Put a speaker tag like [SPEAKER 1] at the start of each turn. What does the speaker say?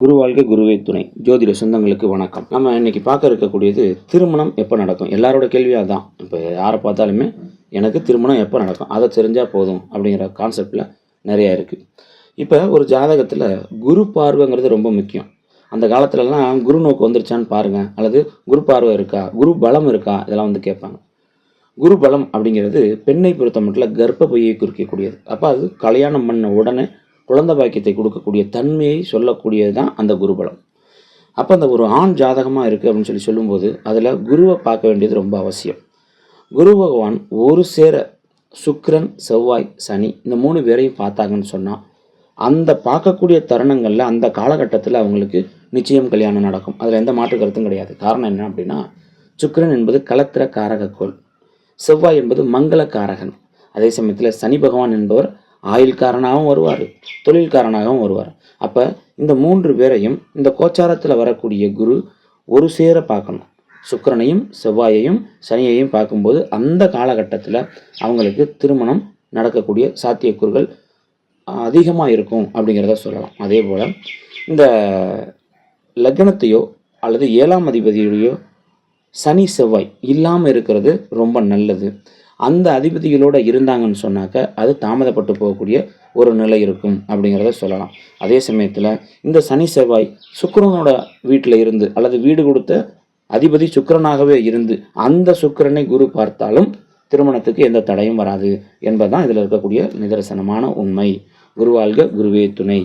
[SPEAKER 1] குரு வாழ்க குருவே துணை. ஜோதிட சொந்தங்களுக்கு வணக்கம். நம்ம இன்னைக்கு பார்க்க இருக்கக்கூடியது திருமணம் எப்போ நடக்கும். எல்லாரோட கேள்வியாக தான். இப்போ யாரை பார்த்தாலுமே எனக்கு திருமணம் எப்போ நடக்கும், அதை தெரிஞ்சால் போதும் அப்படிங்கிற கான்செப்டில் நிறையா இருக்குது. இப்போ ஒரு ஜாதகத்தில் குரு பார்வைங்கிறது ரொம்ப முக்கியம். அந்த காலத்துலலாம் குரு நோக்கு வந்துருச்சான்னு பாருங்கள், அல்லது குரு பார்வை இருக்கா, குரு பலம் இருக்கா, இதெல்லாம் வந்து கேட்பாங்க. குரு பலம் அப்படிங்கிறது பெண்ணை பொறுத்த மட்டும் கர்ப்பப்பையை குறிக்கக்கூடியது. அப்போ அது கல்யாணம் பண்ண உடனே குழந்தை பாக்கியத்தை கொடுக்கக்கூடிய தன்மையை சொல்லக்கூடியது தான் அந்த குருபலம். அப்போ அந்த ஒரு ஆண் ஜாதகமாக இருக்குது அப்படின்னு சொல்லும்போது அதில் குருவை பார்க்க வேண்டியது ரொம்ப அவசியம். குரு பகவான் ஒரு சேர சுக்கிரன், செவ்வாய், சனி இந்த 3 பேரையும் பார்த்தாங்கன்னு சொன்னால் அந்த பார்க்கக்கூடிய தருணங்களில் அந்த காலகட்டத்தில் அவங்களுக்கு நிச்சயம் கல்யாணம் நடக்கும். அதில் எந்த மாற்று கருத்தும் கிடையாது. காரணம் என்ன அப்படின்னா, சுக்கிரன் என்பது கலத்திர காரகக்கோள், செவ்வாய் என்பது மங்களக்காரகன். அதே சமயத்தில் சனி பகவான் என்பவர் ஆயுள்காரனாகவும் வருவார், தொழில்காரனாகவும் வருவார். அப்போ இந்த 3 பேரையும் இந்த கோச்சாரத்தில் வரக்கூடிய குரு ஒரு சேர பார்க்கணும். சுக்கிரனையும் செவ்வாயையும் சனியையும் பார்க்கும்போது அந்த காலகட்டத்தில் அவங்களுக்கு திருமணம் நடக்கக்கூடிய சாத்தியக்கூறுகள் அதிகமாக இருக்கும் அப்படிங்கிறத சொல்லலாம். அதே போல் இந்த லக்னத்தையோ அல்லது 7ஆம் அதிபதியுடையோ சனி செவ்வாய் இல்லாமல் இருக்கிறது ரொம்ப நல்லது. அந்த அதிபதிகளோடு இருந்தாங்கன்னு சொன்னாக்க அது தாமதப்பட்டு போகக்கூடிய ஒரு நிலை இருக்கும் அப்படிங்கிறத சொல்லலாம். அதே சமயத்தில் இந்த சனி செவ்வாய் சுக்கிரனோட வீட்டில் இருந்து அல்லது வீடு கொடுத்த அதிபதி சுக்கிரனாகவே இருந்து அந்த சுக்கிரனை குரு பார்த்தாலும் திருமணத்துக்கு எந்த தடையும் வராது என்பதுதான் இதில் இருக்கக்கூடிய நிதர்சனமான உண்மை. குருவாழ்க குருவே துணை.